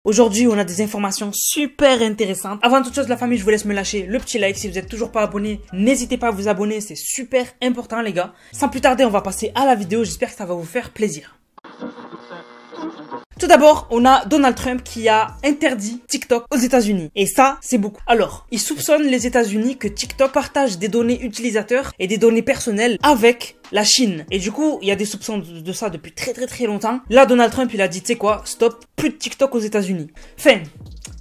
Aujourd'hui, on a des informations super intéressantes. Avant toute chose, la famille, je vous laisse me lâcher le petit like. Si vous êtes toujours pas abonné, n'hésitez pas à vous abonner. C'est super important, les gars. Sans plus tarder, on va passer à la vidéo. J'espère que ça va vous faire plaisir. Tout d'abord, on a Donald Trump qui a interdit TikTok aux États-Unis. Et ça, c'est beaucoup. Alors, il soupçonne les États-Unis que TikTok partage des données utilisateurs et des données personnelles avec la Chine. Et du coup, il y a des soupçons de ça depuis très longtemps. Là, Donald Trump, il a dit, tu sais quoi, stop, plus de TikTok aux États-Unis. Enfin,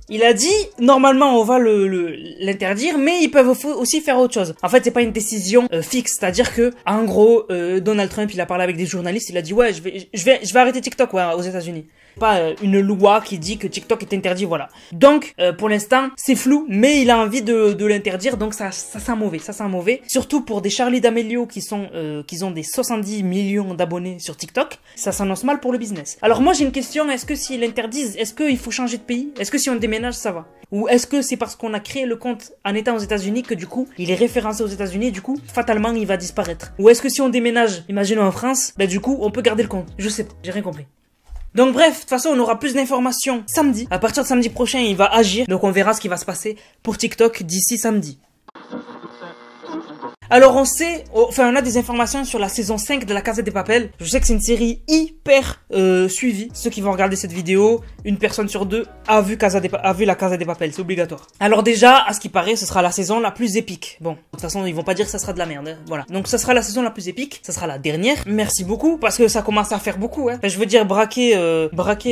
il a dit, normalement, on va l'interdire, mais ils peuvent aussi faire autre chose. En fait, c'est pas une décision fixe. C'est-à-dire que, en gros, Donald Trump, il a parlé avec des journalistes, il a dit, ouais, je vais arrêter TikTok, ouais, aux États-Unis. Pas une loi qui dit que TikTok est interdit, voilà. Donc, pour l'instant, c'est flou, mais il a envie de l'interdire, donc ça sent mauvais, ça sent mauvais. Surtout pour des Charli D'Amelio qui ont des 70 millions d'abonnés sur TikTok, ça s'annonce mal pour le business. Alors moi, j'ai une question, est-ce que s'ils l'interdisent, est-ce qu'il faut changer de pays? Est-ce que si on déménage, ça va? Ou est-ce que c'est parce qu'on a créé le compte en étant aux États-Unis que du coup, il est référencé aux États-Unis et du coup, fatalement, il va disparaître? Ou est-ce que si on déménage, imaginons en France, ben du coup, on peut garder le compte? Je sais pas, j'ai rien compris. Donc bref, de toute façon, on aura plus d'informations samedi. À partir de samedi prochain, il va agir. Donc on verra ce qui va se passer pour TikTok d'ici samedi. Alors on sait, on a des informations sur la saison 5 de La Casa de Papel. Je sais que c'est une série hyper suivie. Ceux qui vont regarder cette vidéo, une personne sur deux a vu La Casa de Papel, c'est obligatoire. Alors déjà, à ce qui paraît, ce sera la saison la plus épique. Bon, de toute façon, ils vont pas dire que ça sera de la merde, hein. Voilà. Donc ça sera la saison la plus épique, ça sera la dernière. Merci beaucoup, parce que ça commence à faire beaucoup, hein. Enfin, je veux dire, braquer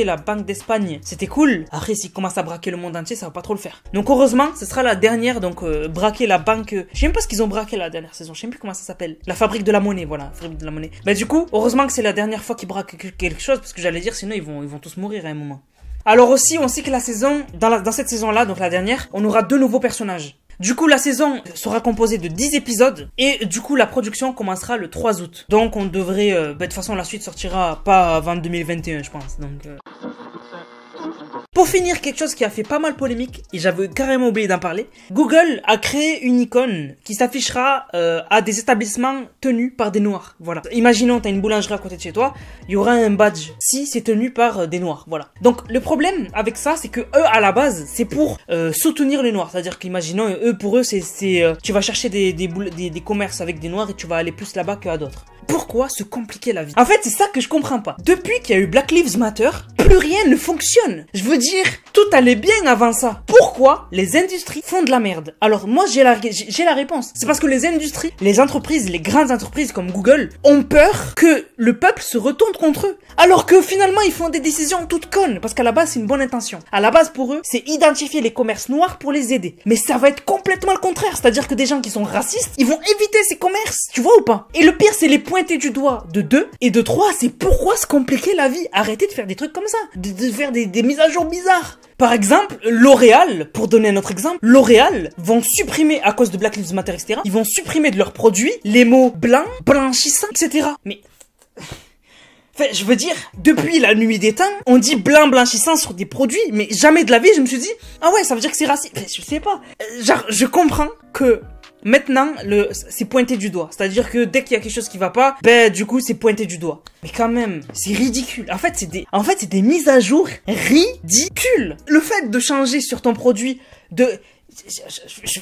la Banque d'Espagne, c'était cool. Après, s'ils commencent à braquer le monde entier, ça va pas trop le faire. Donc heureusement, ce sera la dernière, donc braquer la banque... Je sais même pas ce qu'ils ont braqué la dernière saison, je sais même plus comment ça s'appelle. La fabrique de la monnaie, voilà, fabrique de la monnaie. Bah du coup, heureusement que c'est la dernière fois qu'ils braquent quelque chose, parce que j'allais dire, sinon ils vont tous mourir à un moment. Alors aussi, on sait que la saison, dans cette saison-là, donc la dernière, on aura 2 nouveaux personnages. Du coup, la saison sera composée de 10 épisodes et du coup, la production commencera le 3 août. Donc on devrait, de toute façon, la suite sortira pas avant 2021, je pense. Donc... Pour finir, quelque chose qui a fait pas mal polémique, et j'avais carrément oublié d'en parler, Google a créé une icône qui s'affichera à des établissements tenus par des noirs. Voilà. Imaginons, t'as une boulangerie à côté de chez toi, il y aura un badge si c'est tenu par des noirs. Voilà. Donc le problème avec ça, c'est que eux, à la base, c'est pour soutenir les noirs. C'est-à-dire qu'imaginons, pour eux, tu vas chercher des commerces avec des noirs et tu vas aller plus là-bas qu'à d'autres. Pourquoi se compliquer la vie? En fait, c'est ça que je comprends pas. Depuis qu'il y a eu Black Lives Matter, plus rien ne fonctionne. Je veux dire, tout allait bien avant ça. Pourquoi les industries font de la merde? Alors moi, j'ai la réponse. C'est parce que les industries, les entreprises, les grandes entreprises comme Google ont peur que le peuple se retourne contre eux. Alors que finalement, ils font des décisions toutes connes. Parce qu'à la base, c'est une bonne intention. À la base, pour eux, c'est identifier les commerces noirs pour les aider. Mais ça va être complètement le contraire. C'est-à-dire que des gens qui sont racistes, ils vont éviter ces commerces. Tu vois ou pas? Et le pire, c'est les pointer du doigt de 2 et de 3, c'est pourquoi se compliquer la vie? Arrêtez de faire des trucs comme ça, de faire des mises à jour bizarres. Par exemple, L'Oréal, pour donner un autre exemple, L'Oréal vont supprimer, à cause de Black Lives Matter, etc., ils vont supprimer de leurs produits les mots blanc, blanchissant, etc. Mais... Enfin, je veux dire, depuis la nuit des temps, on dit blanc blanchissant sur des produits, mais jamais de la vie, je me suis dit, ah ouais, ça veut dire que c'est raciste. Enfin, je sais pas. Genre, je comprends que maintenant, c'est pointé du doigt. C'est-à-dire que dès qu'il y a quelque chose qui va pas, ben, du coup, c'est pointé du doigt. Mais quand même, c'est ridicule. En fait, c'est des mises à jour ridicules. Le fait de changer sur ton produit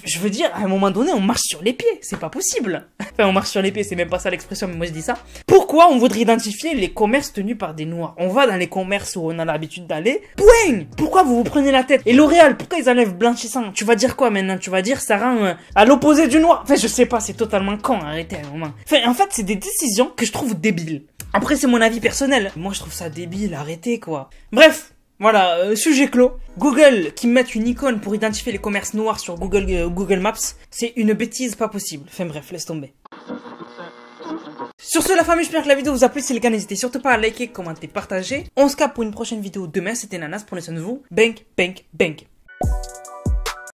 je veux dire, à un moment donné, on marche sur les pieds. C'est pas possible. Enfin, on marche sur les pieds, c'est même pas ça l'expression, mais moi je dis ça. Pourquoi on voudrait identifier les commerces tenus par des noirs? On va dans les commerces où on a l'habitude d'aller. Point! Pourquoi vous prenez la tête? Et L'Oréal, pourquoi ils enlèvent blanchissant? Tu vas dire quoi maintenant? Tu vas dire ça rend à l'opposé du noir. Enfin, je sais pas, c'est totalement con. Arrêtez un moment. Enfin, en fait, c'est des décisions que je trouve débiles. Après, c'est mon avis personnel. Moi, je trouve ça débile. Arrêtez, quoi. Bref. Voilà, sujet clos. Google qui met une icône pour identifier les commerces noirs sur Google Maps, c'est une bêtise pas possible. Enfin bref, laisse tomber. Sur ce, la famille, j'espère que la vidéo vous a plu. Si c'est le cas, n'hésitez surtout pas à liker, commenter, partager. On se capte pour une prochaine vidéo demain. C'était Nanas, prenez soin de vous. Bang, bang, bang.